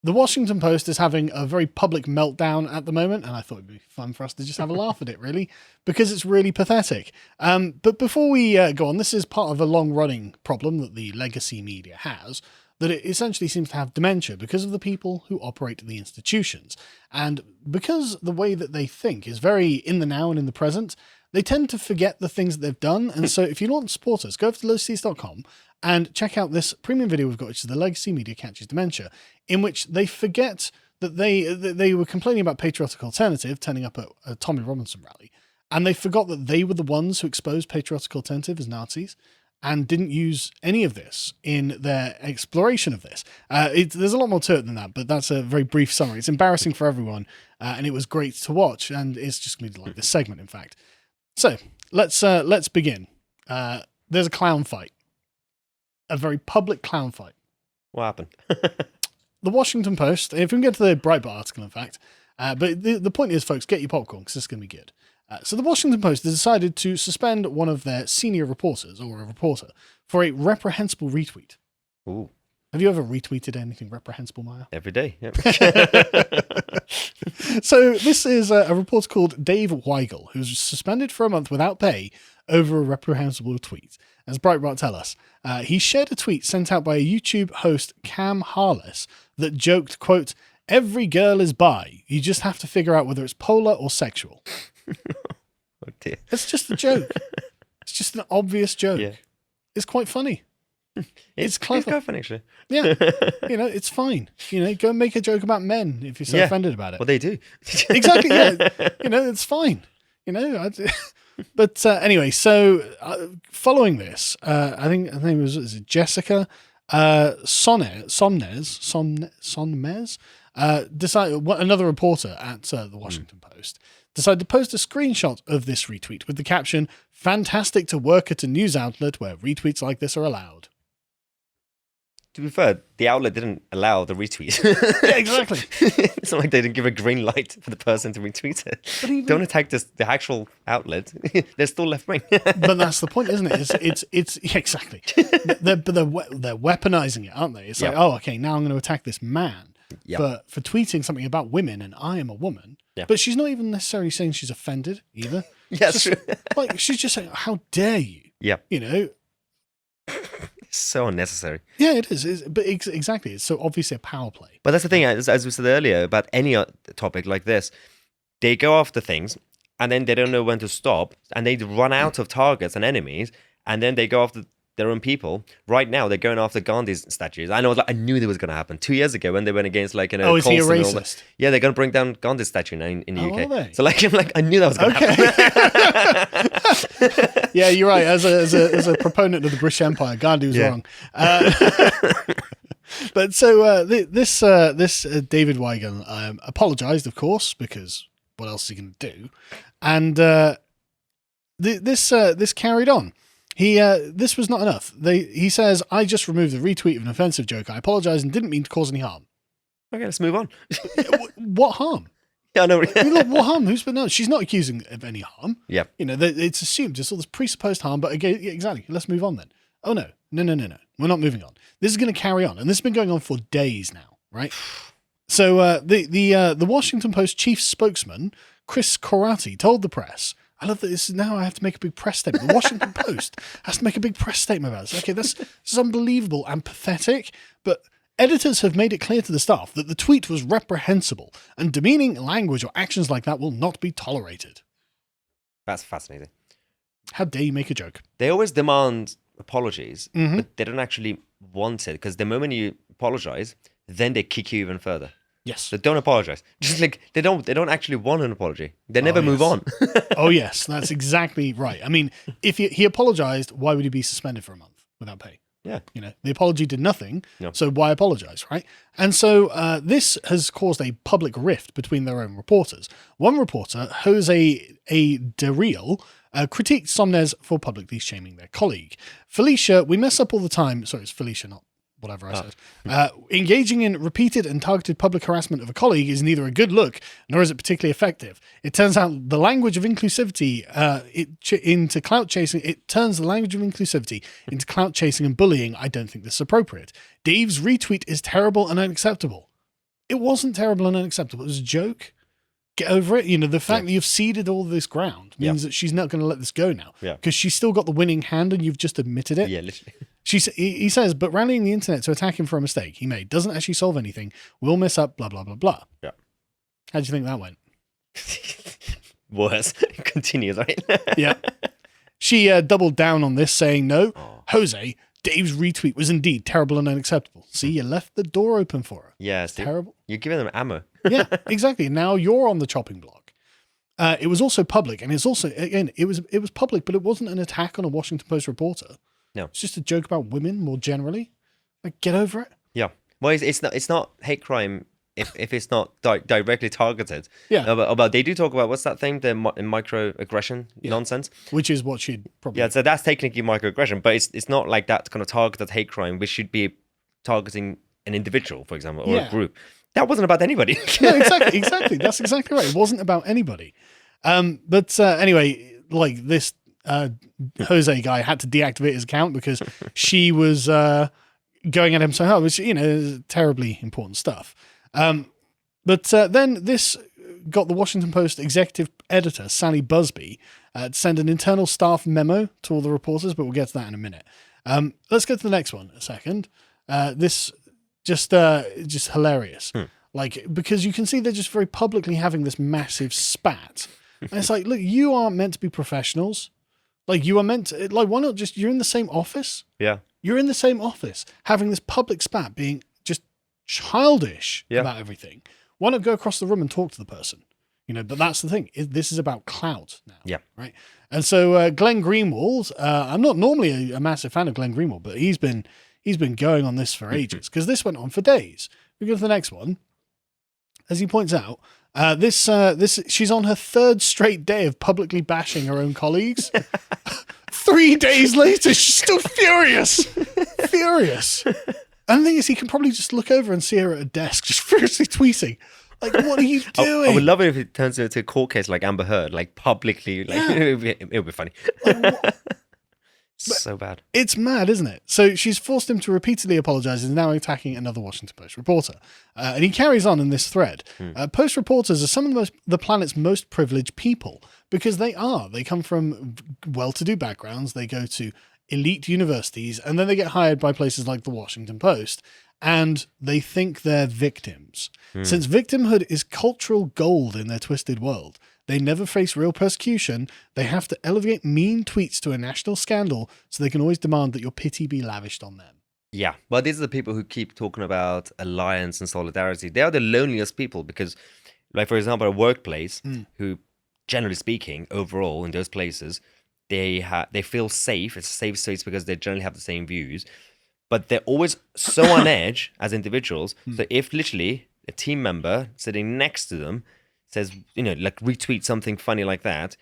The Washington Post is having a very public meltdown at the moment, and I thought it'd be fun for us to just have a laugh at it, really, because it's really pathetic. But before we go on, this is part of a long-running problem that the legacy media has, that it essentially seems to have dementia because of the people who operate the institutions. And because the way that they think is very in the now and in the present, they tend to forget the things that they've done. And so if you want to support us, go over to lotus.com and check out this premium video we've got, which is the Legacy Media Catches Dementia, in which they forget that they were complaining about Patriotic Alternative turning up at a Tommy Robinson rally, and they forgot that they were the ones who exposed Patriotic Alternative as Nazis and didn't use any of this in their exploration of this. There's a lot more to it than that, but that's a very brief summary. It's embarrassing for everyone, and it was great to watch, and it's just going to be like this segment, in fact. So let's begin. There's a clown fight. A very public clown fight. What happened? The Washington Post, if we can get to the Breitbart article, in fact, but the point is, folks, get your popcorn because this is going to be good. So the Washington Post has decided to suspend one of their senior reporters, or a reporter, for a reprehensible retweet. Ooh. Have you ever retweeted anything reprehensible, Maya? Every day, yep. So this is a reporter called Dave Weigel, who's suspended for a month without pay over a reprehensible tweet. As Breitbart tell us, he shared a tweet sent out by a YouTube host, Cam Harless, that joked, quote, "Every girl is bi. You just have to figure out whether it's polar or sexual." Oh dear. It's just a joke. It's just an obvious joke. Yeah. It's quite funny. It's clever. It's quite funny, actually. Yeah. It's fine. Go and make a joke about men if you're so offended about it. Well, they do. Exactly, yeah. It's fine. But anyway, so following this, I think her name was it Jessica Sonmez, decided, another reporter at the Washington Post, decided to post a screenshot of this retweet with the caption, "Fantastic to work at a news outlet where retweets like this are allowed." To be fair, the outlet didn't allow the retweet. Yeah, exactly. It's not like they didn't give a green light for the person to retweet it. Don't attack the actual outlet. They're still left wing. But that's the point, isn't it? It's yeah, exactly. They're weaponizing it, aren't they? It's like, oh, okay, now I'm going to attack this man for tweeting something about women, and I am a woman. Yeah. But she's not even necessarily saying she's offended either. Yeah, that's true. Like, she's just saying, "How dare you?" Yeah. It's so unnecessary. Yeah, it is. But exactly, it's so obviously a power play. But that's the thing, as we said earlier, about any topic like this, they go after things, and then they don't know when to stop, and they run out of targets and enemies, and then they go after their own people. Right now, they're going after Gandhi's statues. I knew that was going to happen 2 years ago when they went against is he a racist? Yeah, they're going to bring down Gandhi's statue now in the UK. Are they? So I knew that was going to happen. Yeah, you're right. As a proponent of the British Empire, Gandhi was wrong. But so this David Weigel apologized, of course, because what else is he going to do? And this carried on. This was not enough. He says, "I just removed the retweet of an offensive joke. I apologize and didn't mean to cause any harm." Okay, let's move on. What harm? Yeah, I know. What harm? No, she's not accusing of any harm. Yeah. It's assumed. It's all this presupposed harm, but again, exactly. Let's move on then. Oh, no. We're not moving on. This is going to carry on. And this has been going on for days now, right? So the Washington Post chief spokesman, Chris Corati, told the press, I love that this is now I have to make a big press statement. The Washington Post has to make a big press statement about this. Okay, this is unbelievable and pathetic, but editors have made it clear to the staff that the tweet was reprehensible and demeaning language or actions like that will not be tolerated. That's fascinating. How dare you make a joke? They always demand apologies, but they don't actually want it, because the moment you apologize, then they kick you even further. Yes. So don't apologize. Just like they don't actually want an apology. They never move on. Oh yes, that's exactly right. I mean, if he apologized, why would he be suspended for a month without pay? Yeah. The apology did nothing. No. So why apologize, right? And so this has caused a public rift between their own reporters. One reporter, Jose A. Derreal, critiqued Somnez for publicly shaming their colleague. Felicia, we mess up all the time. Sorry, it's Felicia, not whatever I said. Engaging in repeated and targeted public harassment of a colleague is neither a good look, nor is it particularly effective. It turns out the language of inclusivity into clout chasing. It turns the language of inclusivity into clout chasing and bullying. I don't think this is appropriate. Dave's retweet is terrible and unacceptable. It wasn't terrible and unacceptable. It was a joke. Get over it. The fact that you've ceded all this ground means that she's not going to let this go now. Yeah. Because she's still got the winning hand and you've just admitted it. Yeah, literally. He says, but rallying the internet to attack him for a mistake he made doesn't actually solve anything. We'll mess up, blah, blah, blah, blah. Yeah. How do you think that went? Worse. It continues, right? Yeah. She doubled down on this, saying, no, Jose, Dave's retweet was indeed terrible and unacceptable. See, you left the door open for her. Yeah, it's terrible. You're giving them ammo. Yeah, exactly. Now you're on the chopping block. It was also public, and it's also, again, it was public, but it wasn't an attack on a Washington Post reporter. No. It's just a joke about women more generally. Like, get over it. Yeah. Well, it's not hate crime if it's not directly targeted. Yeah. About they do talk about, what's that thing, the microaggression nonsense, which is what she'd probably. Yeah, so that's technically microaggression, but it's not like that kind of targeted hate crime, which should be targeting an individual, for example, or a group. That wasn't about anybody. No, exactly. That's exactly right. It wasn't about anybody. But anyway, like this Jose guy had to deactivate his account because she was going at him so hard, which is terribly important stuff. But then this got the Washington Post executive editor, Sally Busby, to send an internal staff memo to all the reporters, but we'll get to that in a minute. Let's go to the next one a second. This just hilarious. Like, because you can see they're just very publicly having this massive spat. And it's like, look, you aren't meant to be professionals. Like, you are meant to, like, why not just, you're in the same office? Yeah. You're in the same office, having this public spat, being just childish about everything. Why not go across the room and talk to the person? But that's the thing. This is about clout now. Yeah. Right. And so Glenn Greenwald, I'm not normally a massive fan of Glenn Greenwald, but he's been going on this for ages because this went on for days. We go to the next one. As he points out, she's on her third straight day of publicly bashing her own colleagues. 3 days later, she's still furious. And the thing is, he can probably just look over and see her at a desk, just furiously tweeting. Like, what are you doing? I would love it if it turns into a court case like Amber Heard, like publicly. Like, it would be funny. So bad. It's mad, isn't it? So she's forced him to repeatedly apologize and is now attacking another Washington Post reporter. And he carries on in this thread. Post reporters are some of the planet's most privileged people because they are. They come from well-to-do backgrounds. They go to elite universities and then they get hired by places like the Washington Post and they think they're victims. Since victimhood is cultural gold in their twisted world, they never face real persecution. They have to elevate mean tweets to a national scandal so they can always demand that your pity be lavished on them. Yeah, well, these are the people who keep talking about alliance and solidarity. They are the loneliest people because, like, for example, a workplace who, generally speaking, overall in those places, they feel safe. It's a safe space because they generally have the same views, but they're always so on edge as individuals. So if literally a team member sitting next to them says, like retweet something funny like that,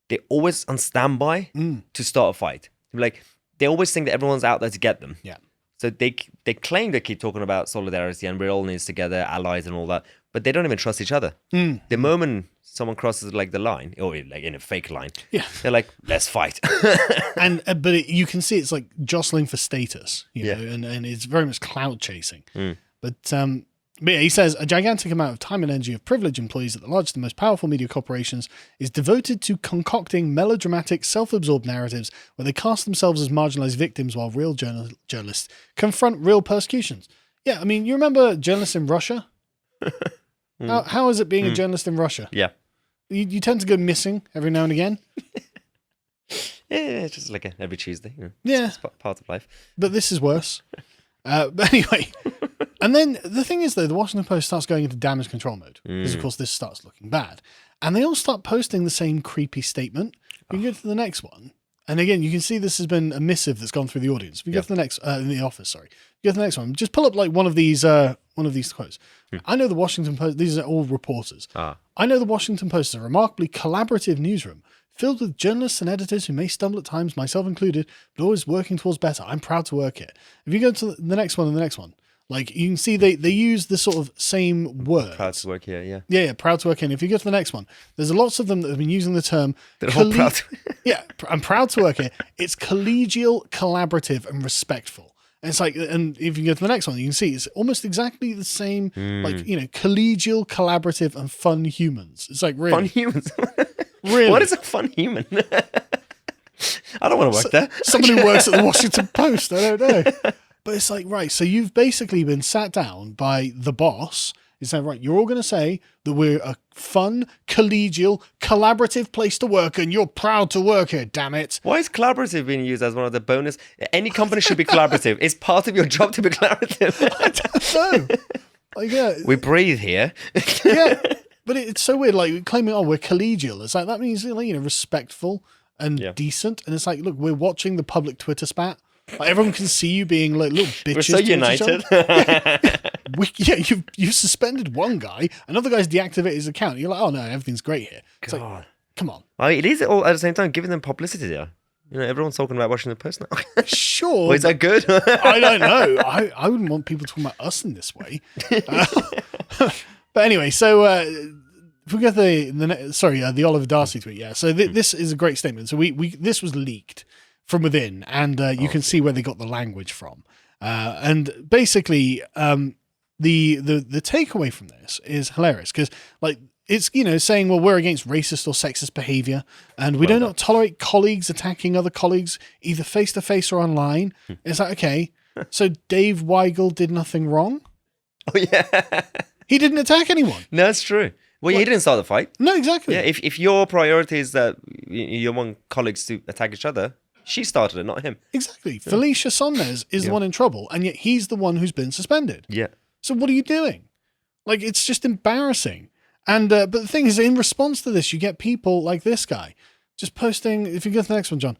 they're always on standby to start a fight. Like, they always think that everyone's out there to get them. Yeah. So they claim they keep talking about solidarity and we're all in this together, allies and all that, but they don't even trust each other. The moment someone crosses like the line, or like in a fake line, they're like, let's fight. But you can see it's like jostling for status, know, and it's very much cloud chasing. But yeah, he says a gigantic amount of time and energy of privileged employees at the largest and most powerful media corporations is devoted to concocting melodramatic, self-absorbed narratives where they cast themselves as marginalized victims while real journalists confront real persecutions. Yeah, I mean, you remember journalists in Russia? How is it being a journalist in Russia? Yeah. You tend to go missing every now and again. Yeah, it's just like every Tuesday. Yeah. It's part of life. But this is worse. But anyway, and then the thing is, though, the Washington Post starts going into damage control mode because, of course, this starts looking bad. And they all start posting the same creepy statement. We can go to the next one. And again, you can see this has been a missive that's gone through the audience. We go to the next, in the office, sorry. We go to the next one. Just pull up like one of these quotes. I know the Washington Post, these are all reporters. I know the Washington Post is a remarkably collaborative newsroom filled with journalists and editors who may stumble at times, myself included, but always working towards better. I'm proud to work here. If you go to the next one and the next one, like you can see they use the sort of same word. Proud to work here, yeah. Yeah, proud to work here. And if you go to the next one, there's lots of them that have been using the term. They're all proud. Yeah, I'm proud to work here. It's collegial, collaborative, and respectful. And it's like, and if you go to the next one, you can see it's almost exactly the same, like, you know, collegial, collaborative, and fun humans. It's like, really? Fun humans. Really? What is a fun human? I don't want to work there. Someone who works at the Washington Post, I don't know. But it's like, right, so you've basically been sat down by the boss. He's saying, right, you're all going to say that we're a fun, collegial, collaborative place to work, and you're proud to work here, damn it. Why is collaborative being used as one of the bonus? Any company should be collaborative. It's part of your job to be collaborative. I don't know. Like, yeah. We breathe here. Yeah. But it's so weird, like, claiming, oh, we're collegial. It's like, that means, like, you know, respectful and decent. And it's like, look, we're watching the public Twitter spat. Like, everyone can see you being like little bitches. We're so united. You've suspended one guy, another guy's deactivated his account. You're like, oh no, everything's great here. It's like, come on. It is all at the same time giving them publicity there. You know, everyone's talking about Washington Post now. Sure. Well, is that good? I don't know. I wouldn't want people talking about us in this way. But anyway, so if we get the Oliver Darcy tweet, yeah. So this is a great statement. So this was leaked from within, and you can see where they got the language from. And basically, the takeaway from this is hilarious because, like, it's, you know, saying, well, we're against racist or sexist behavior, and we do not tolerate colleagues attacking other colleagues either face to face or online. It's like, okay, so Dave Weigel did nothing wrong. Oh yeah, he didn't attack anyone. No, that's true. Well, he didn't start the fight. No, exactly. Yeah, if your priority is that you want colleagues to attack each other, she started it, not him. Exactly. Yeah. Felicia Sonmez is the one in trouble, and yet he's the one who's been suspended. Yeah. So what are you doing? Like, it's just embarrassing. And but the thing is, in response to this, you get people like this guy just posting. If you go to the next one, John,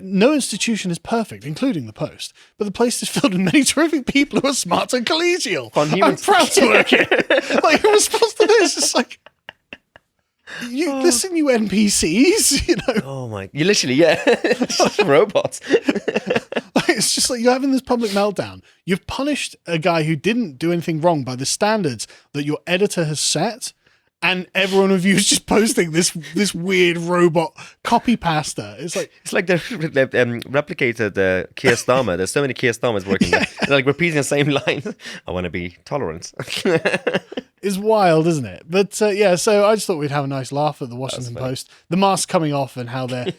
no institution is perfect, including the Post, but the place is filled with many terrific people who are smart and collegial. Fun humans. I'm proud to work here. Like, in response to this, it's like, listen, you NPCs, you know. Oh my! You literally, it's just robots. It's just like you're having this public meltdown. You've punished a guy who didn't do anything wrong by the standards that your editor has set. And everyone of you is just posting this weird robot copy pasta. It's like they've replicated Keir Starmer. There's so many Keir Starmers working there. They're like repeating the same lines. I want to be tolerant. It's wild, isn't it? But so I just thought we'd have a nice laugh at the Washington Post. The mask coming off and how they're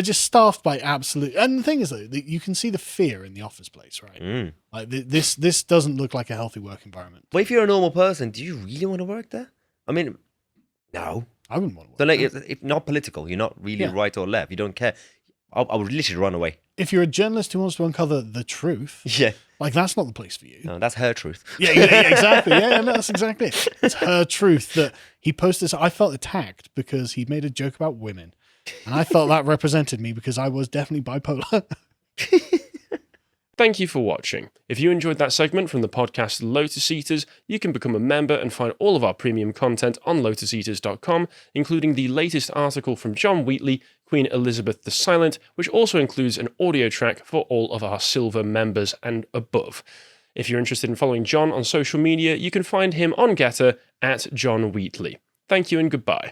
just staffed by absolute. And the thing is, though, you can see the fear in the office place, right? Like this doesn't look like a healthy work environment. But if you're a normal person, do you really want to work there? I mean, no. I wouldn't want to work there. Like, if not political, you're not really right or left. You don't care. I would literally run away. If you're a journalist who wants to uncover the truth, like, that's not the place for you. No, that's her truth. Yeah, exactly. Yeah, no, that's exactly it. It's her truth that he posted this. I felt attacked because he made a joke about women. And I felt that represented me because I was definitely bipolar. Thank you for watching. If you enjoyed that segment from the podcast Lotus Eaters, you can become a member and find all of our premium content on lotuseaters.com, including the latest article from John Wheatley, Queen Elizabeth the Silent, which also includes an audio track for all of our silver members and above. If you're interested in following John on social media, you can find him on Getter at John Wheatley. Thank you and goodbye.